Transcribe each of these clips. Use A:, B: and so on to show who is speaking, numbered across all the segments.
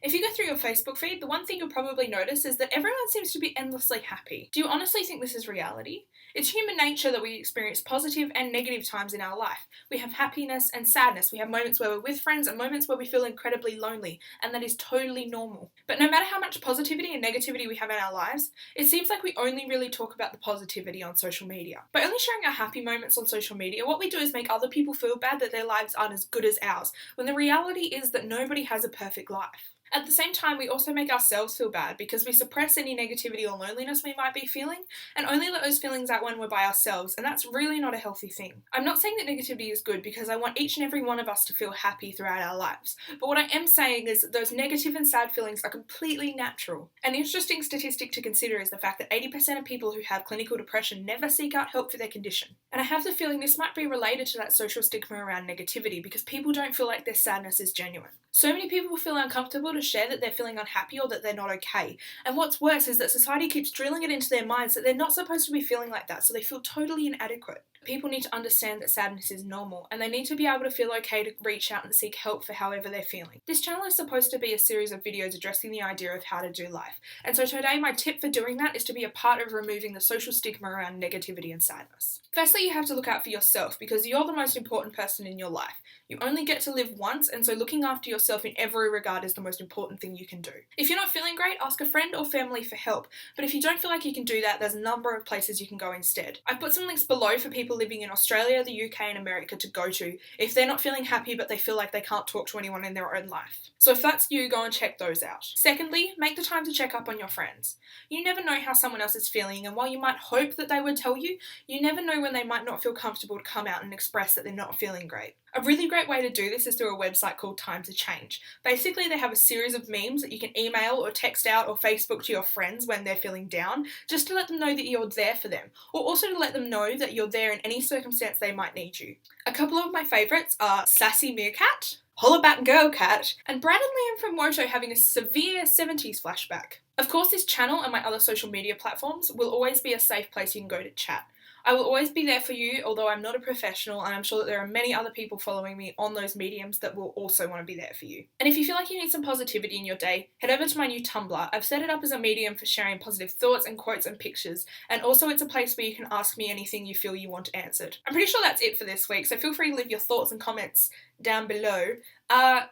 A: If you go through your Facebook feed, the one thing you'll probably notice is that everyone seems to be endlessly happy. Do you honestly think this is reality? It's human nature that we experience positive and negative times in our life. We have happiness and sadness. We have moments where we're with friends and moments where we feel incredibly lonely, and that is totally normal. But no matter how much positivity and negativity we have in our lives, it seems like we only really talk about the positivity on social media. By only sharing our happy moments on social media, what we do is make other people feel bad that their lives aren't as good as ours, when the reality is that nobody has a perfect life. At the same time, we also make ourselves feel bad because we suppress any negativity or loneliness we might be feeling and only let those feelings out when we're by ourselves, and that's really not a healthy thing. I'm not saying that negativity is good because I want each and every one of us to feel happy throughout our lives, but what I am saying is that those negative and sad feelings are completely natural. An interesting statistic to consider is the fact that 80% of people who have clinical depression never seek out help for their condition. And I have the feeling this might be related to that social stigma around negativity because people don't feel like their sadness is genuine. So many people feel uncomfortable to share that they're feeling unhappy or that they're not okay. And what's worse is that society keeps drilling it into their minds that they're not supposed to be feeling like that, so they feel totally inadequate. People need to understand that sadness is normal, and they need to be able to feel okay to reach out and seek help for however they're feeling. This channel is supposed to be a series of videos addressing the idea of how to do life, and so today my tip for doing that is to be a part of removing the social stigma around negativity and sadness. Firstly, you have to look out for yourself because you're the most important person in your life. You only get to live once, and so looking after yourself in every regard is the most important thing you can do. If you're not feeling great, ask a friend or family for help, but if you don't feel like you can do that, there's a number of places you can go instead. I've put some links below for people living in Australia, the UK and America to go to if they're not feeling happy but they feel like they can't talk to anyone in their own life. So if that's you, go and check those out. Secondly, make the time to check up on your friends. You never know how someone else is feeling, and while you might hope that they would tell you, you never know when they might not feel comfortable to come out and express that they're not feeling great. A really great way to do this is through a website called Time to Change. Basically, they have a series of memes that you can email or text out or Facebook to your friends when they're feeling down, just to let them know that you're there for them, or also to let them know that you're there in any circumstance they might need you. A couple of my favourites are Sassy Meerkat, Hollaback Gurl Cat, and Brad and Liam from WOTO having a severe 70s flashback. Of course, this channel and my other social media platforms will always be a safe place you can go to chat. I will always be there for you, although I'm not a professional, and I'm sure that there are many other people following me on those mediums that will also want to be there for you. And if you feel like you need some positivity in your day, head over to my new Tumblr. I've set it up as a medium for sharing positive thoughts and quotes and pictures, and also it's a place where you can ask me anything you feel you want answered. I'm pretty sure that's it for this week, so feel free to leave your thoughts and comments down below.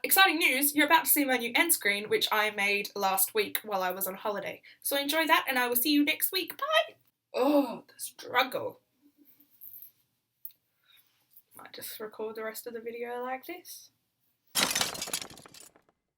A: Exciting news, you're about to see my new end screen, which I made last week while I was on holiday. So enjoy that, and I will see you next week. Bye! Oh, the struggle. Might just record the rest of the video like this.